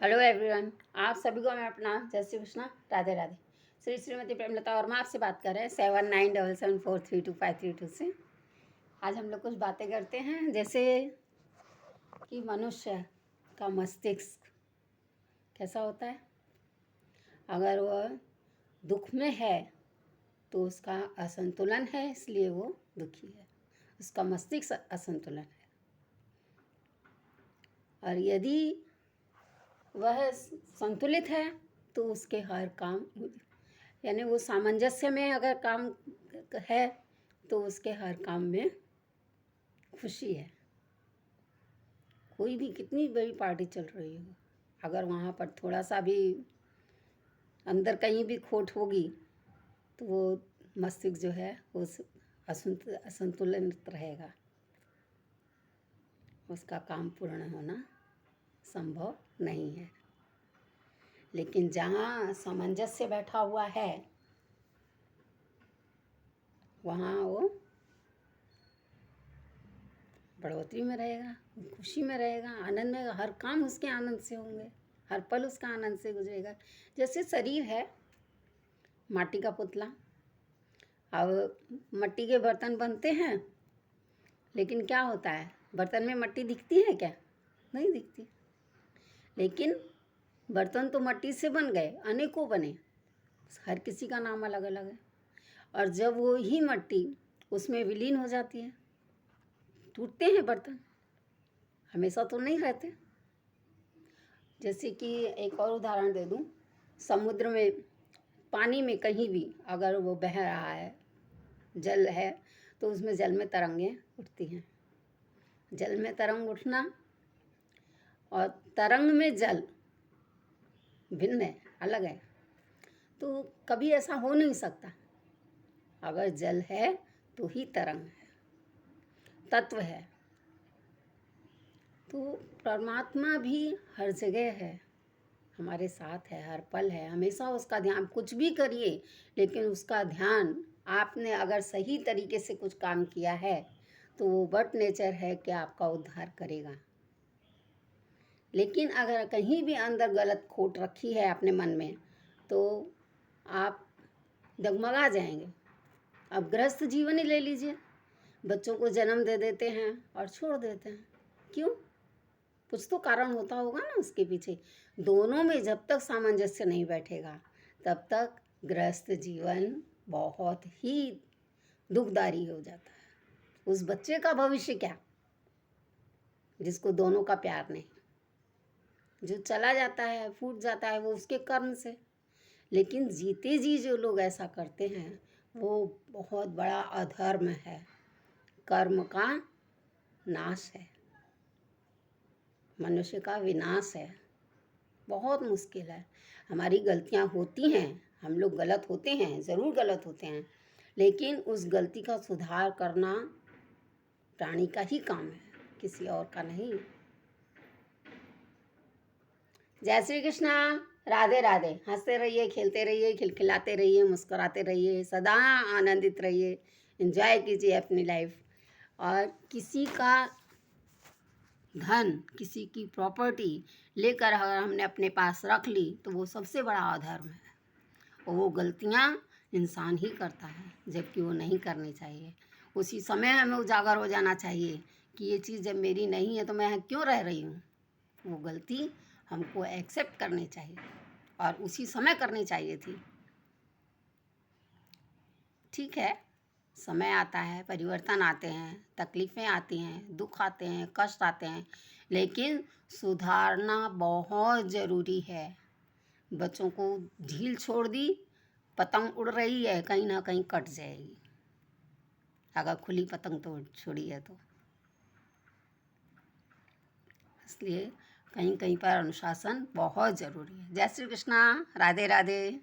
Hello everyone, आप सभी को मैं अपना जय श्री कृष्णा, राधे राधे। श्री श्रीमती प्रेमलता और मैं आपसे बात कर रहे हैं 7977432532 से। आज हम लोग कुछ बातें करते हैं, जैसे कि मनुष्य का मस्तिष्क कैसा होता है। अगर वह दुख में है तो उसका असंतुलन है, इसलिए वो दुखी है, उसका मस्तिष्क असंतुलन है। और यदि वह संतुलित है तो उसके हर काम, यानी वो सामंजस्य में अगर काम है तो उसके हर काम में खुशी है। कोई भी कितनी बड़ी पार्टी चल रही हो, अगर वहाँ पर थोड़ा सा भी अंदर कहीं भी खोट होगी तो वो मस्तिष्क जो है वो असंतुलित रहेगा, उसका काम पूर्ण होना संभव नहीं है। लेकिन जहाँ सामंजस्य बैठा हुआ है वहाँ वो बढ़ोतरी में रहेगा, खुशी में रहेगा, आनंद में, हर काम उसके आनंद से होंगे, हर पल उसका आनंद से गुजरेगा। जैसे शरीर है माटी का पुतला, अब मिट्टी के बर्तन बनते हैं, लेकिन क्या होता है, बर्तन में मिट्टी दिखती है क्या? नहीं दिखती। लेकिन बर्तन तो मिट्टी से बन गए, अनेकों बने, हर किसी का नाम अलग अलग है। और जब वो ही मिट्टी उसमें विलीन हो जाती है, टूटते हैं बर्तन, हमेशा तो नहीं रहते। जैसे कि एक और उदाहरण दे दूं, समुद्र में, पानी में कहीं भी अगर वो बह रहा है, जल है, तो उसमें जल में तरंगें उठती हैं। जल में तरंग उठना और तरंग में जल भिन्न है, अलग है। तो कभी ऐसा हो नहीं सकता। अगर जल है तो ही तरंग है, तत्व है। तो परमात्मा भी हर जगह है, हमारे साथ है, हर पल है, हमेशा उसका ध्यान, कुछ भी करिए लेकिन उसका ध्यान, आपने अगर सही तरीके से कुछ काम किया है तो वो बट नेचर है कि आपका उद्धार करेगा। लेकिन अगर कहीं भी अंदर गलत खोट रखी है अपने मन में तो आप डगमगा जाएंगे। अब गृहस्थ जीवन ही ले लीजिए, बच्चों को जन्म दे देते हैं और छोड़ देते हैं, क्यों? कुछ तो कारण होता होगा ना उसके पीछे। दोनों में जब तक सामंजस्य नहीं बैठेगा तब तक गृहस्थ जीवन बहुत ही दुखदारी हो जाता है। उस बच्चे का भविष्य क्या, जिसको दोनों का प्यार नहीं, जो चला जाता है, फूट जाता है, वो उसके कर्म से। लेकिन जीते जी जो लोग ऐसा करते हैं वो बहुत बड़ा अधर्म है, कर्म का नाश है, मनुष्य का विनाश है। बहुत मुश्किल है। हमारी गलतियां होती हैं, हम लोग गलत होते हैं, ज़रूर गलत होते हैं, लेकिन उस गलती का सुधार करना प्राणी का ही काम है, किसी और का नहीं। जय श्री कृष्णा, राधे राधे। हंसते रहिए, खेलते रहिए, खिलखिलाते रहिए, मुस्कुराते रहिए, सदा आनंदित रहिए, एंजॉय कीजिए अपनी लाइफ। और किसी का धन, किसी की प्रॉपर्टी लेकर अगर हमने अपने पास रख ली तो वो सबसे बड़ा अधर्म है, और वो गलतियाँ इंसान ही करता है, जबकि वो नहीं करनी चाहिए। उसी समय हमें उजागर हो जाना चाहिए कि ये चीज़ जब मेरी नहीं है तो मैं क्यों रह रही हूँ। वो गलती हमको एक्सेप्ट करनी चाहिए और उसी समय करनी चाहिए थी। ठीक है, समय आता है, परिवर्तन आते हैं, तकलीफ़ें आती हैं, दुख आते हैं, कष्ट आते हैं, लेकिन सुधारना बहुत ज़रूरी है। बच्चों को ढील छोड़ दी, पतंग उड़ रही है, कहीं ना कहीं कट जाएगी, अगर खुली पतंग तो छोड़ी है तो। इसलिए कहीं कहीं पर अनुशासन बहुत ज़रूरी है। जय श्री कृष्णा, राधे राधे।